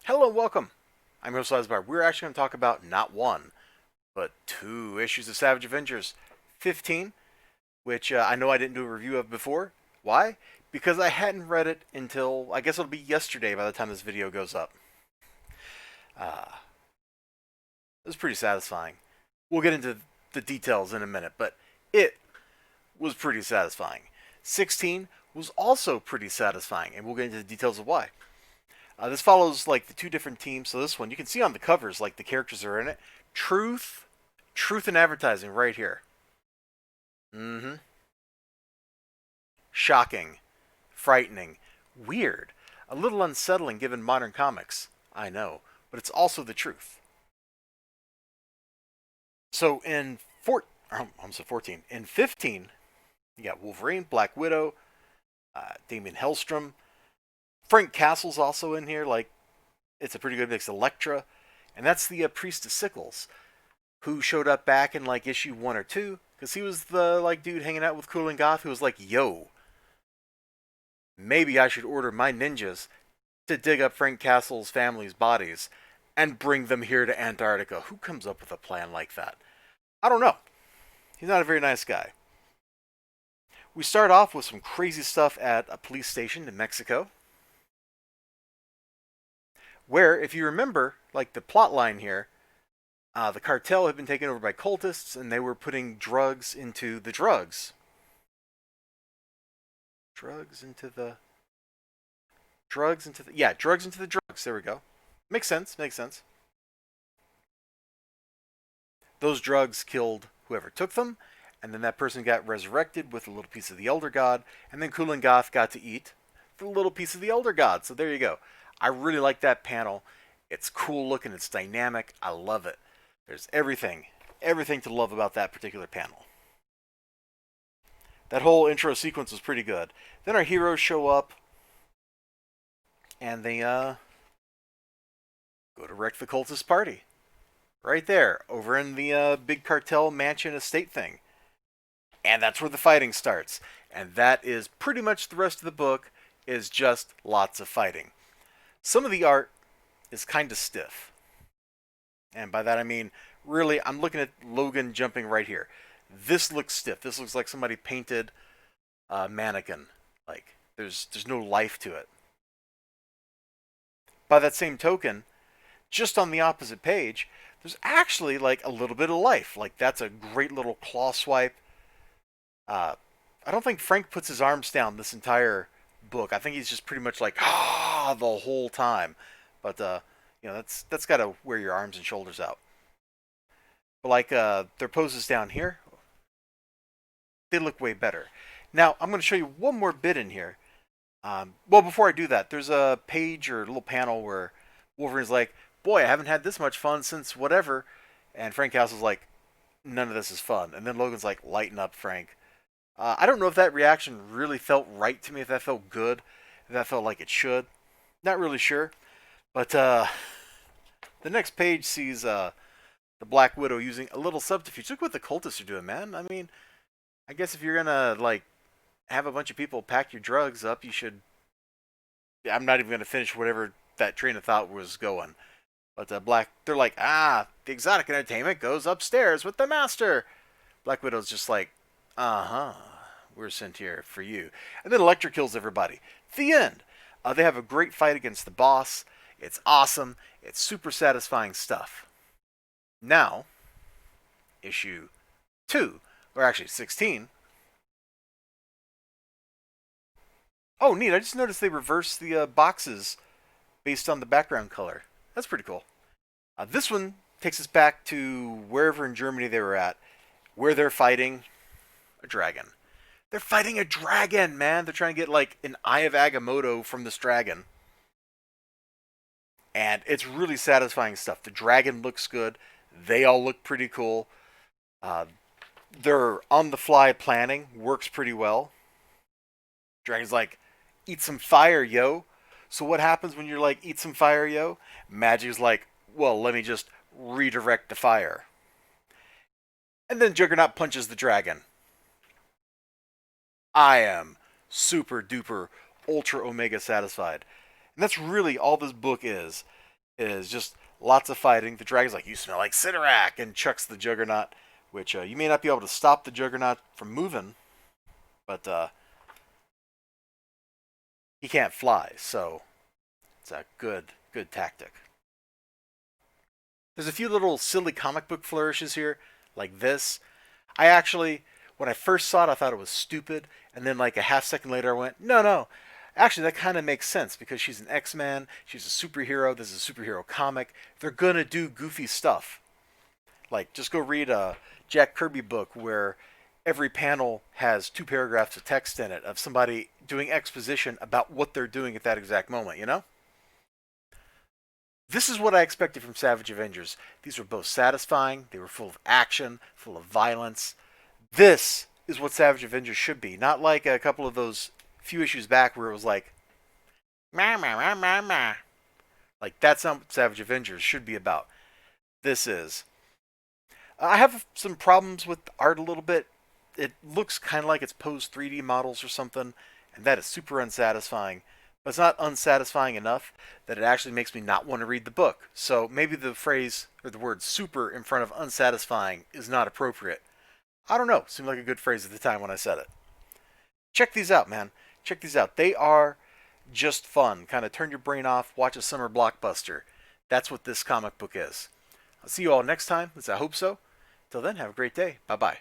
Hello and welcome. I'm your host Elizibar. We're actually going to talk about not one, but two issues of Savage Avengers 15, which I know I didn't do a review of before. Why? Because I hadn't read it until, I guess it'll be yesterday by the time this video goes up. It was pretty satisfying. We'll get into the details in a minute, but it was pretty satisfying. 16 was also pretty satisfying, and we'll get into the details of why. This follows like the two different teams. So this one, you can see on the covers, like the characters are in it. Truth, truth in advertising, right here. Mm-hmm. Shocking, frightening, weird, a little unsettling given modern comics. I know, but it's also the truth. So in I'm sorry, 14. In 15, you got Wolverine, Black Widow, Damien Hellstrom, Frank Castle's also in here. Like, it's a pretty good mix. Elektra, and that's the Priest of Sickles, who showed up back in like issue 1 or 2, because he was the like dude hanging out with Cool Goth who was like, "Yo, maybe I should order my ninjas to dig up Frank Castle's family's bodies and bring them here to Antarctica." Who comes up with a plan like that? I don't know. He's not a very nice guy. We start off with some crazy stuff at a police station in Mexico, where, if you remember, like the plot line here, the cartel had been taken over by cultists, and they were putting drugs into the drugs. Drugs into the drugs into the drugs. There we go. Makes sense. Makes sense. Those drugs killed whoever took them, and then that person got resurrected with a little piece of the Elder God, and then Kulan Goth got to eat the little piece of the Elder God. So there you go. I really like that panel. It's cool looking. It's dynamic. I love it. There's everything to love about that particular panel. That whole intro sequence was pretty good. Then our heroes show up, and they go to wreck the cultist party. Right there, over in the big cartel mansion estate thing. And that's where the fighting starts. And that is pretty much the rest of the book, is just lots of fighting. Some of the art is kind of stiff. And by that I mean, really, I'm looking at Logan jumping right here. This looks stiff. This looks like somebody painted a mannequin. Like, there's no life to it. By that same token, just on the opposite page, there's actually like a little bit of life. Like, that's a great little claw swipe. Uh, I don't think Frank puts his arms down this entire book. I think he's just pretty much like the whole time. But that's got to wear your arms and shoulders out. But like their poses down here, they look way better. Now I'm going to show you one more bit in here. Well, before I do that, there's a page or a little panel where Wolverine's like, "Boy, I haven't had this much fun since whatever," and Frank Castle's like, "None of this is fun." And then Logan's like, "Lighten up, Frank." I don't know if that reaction really felt right to me, if that felt good, if that felt like it should. Not really sure. But the next page sees the Black Widow using a little subterfuge. Look what the cultists are doing, man. I mean, I guess if you're gonna like have a bunch of people pack your drugs up, you should. I'm not even gonna finish whatever that train of thought was going. But they're like, the exotic entertainment goes upstairs with the master. Black Widow's just like, we're sent here for you. And then Elektra kills everybody. The end. They have a great fight against the boss. It's awesome. It's super satisfying stuff. Now, issue 2, or actually 16. Oh, neat. I just noticed they reversed the boxes based on the background color. That's pretty cool. This one takes us back to wherever in Germany they were at, where they're fighting a dragon. They're fighting a dragon, man. They're trying to get like an Eye of Agamotto from this dragon. And it's really satisfying stuff. The dragon looks good. They all look pretty cool. Uh, their on the fly planning works pretty well. Dragon's like, eat some fire, yo. So what happens when you're like, eat some fire, yo? Magic's like, well, let me just redirect the fire. And then Juggernaut punches the dragon. I am super duper ultra omega satisfied. And that's really all this book is. is just lots of fighting. The dragon's like, "You smell like Sidorak," and chucks the Juggernaut, which you may not be able to stop the Juggernaut from moving, but he can't fly, so it's a good tactic. There's a few little silly comic book flourishes here, like this. I actually, when I first saw it, I thought it was stupid, and then like a half second later, I went, no, no. Actually, that kind of makes sense because she's an X-Man, she's a superhero, this is a superhero comic. They're gonna do goofy stuff. Like, just go read a Jack Kirby book where every panel has 2 paragraphs of text in it of somebody doing exposition about what they're doing at that exact moment, you know? This is what I expected from Savage Avengers. These were both satisfying, they were full of action, full of violence. This is what Savage Avengers should be, not like a couple of those few issues back where it was like, meh, meh, meh, meh, meh. Like, that's not what Savage Avengers should be about. This is. I have some problems with the art a little bit. It looks kind of like it's posed 3D models or something, and that is super unsatisfying. But it's not unsatisfying enough that it actually makes me not want to read the book. So maybe the phrase or the word super in front of unsatisfying is not appropriate. I don't know. Seemed like a good phrase at the time when I said it. Check these out, man. Check these out. They are just fun. Kind of turn your brain off, watch a summer blockbuster. That's what this comic book is. I'll see you all next time. At least I hope so. Till then, have a great day. Bye bye.